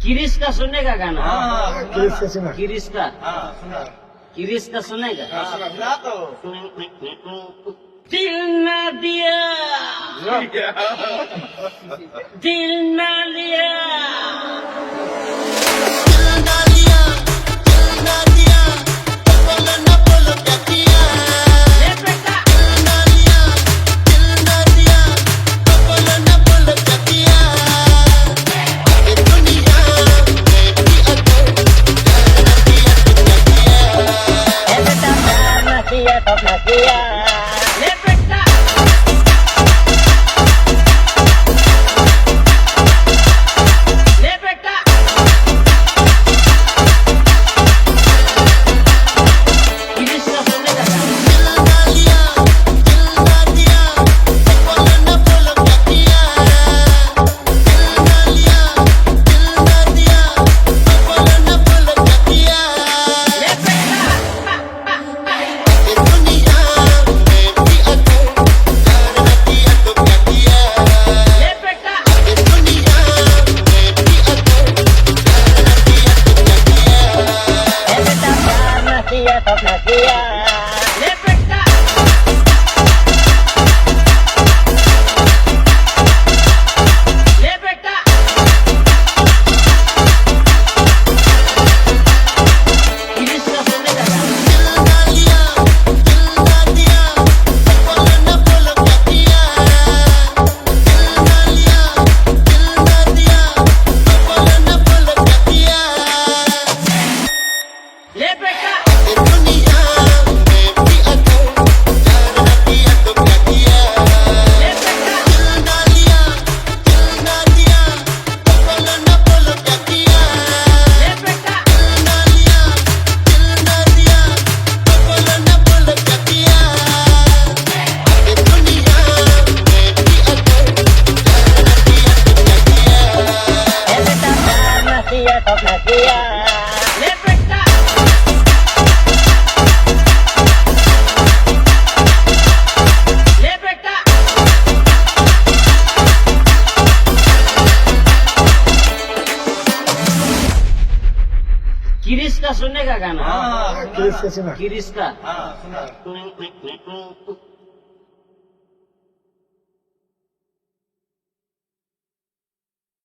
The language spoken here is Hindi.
किरिस का सुनेगा गाना? किरिस का सुना? किरिस का सुना। किरिस का सुनेगा? सुना तो। दिल ना दिया, दिल ना लिया, ले बेटा ले बेटा ले बेटा किरिस का सुनेगा गाना? ले बेटा ले बेटा ले बेटा ले बेटा किरिस का सुनेगा गाना? ले बेटा ले बेटा ले बेटा ले बेटा ले बेटा किरिस का सुनेगा गाना? किरिस का सुना? किरिस का सुना।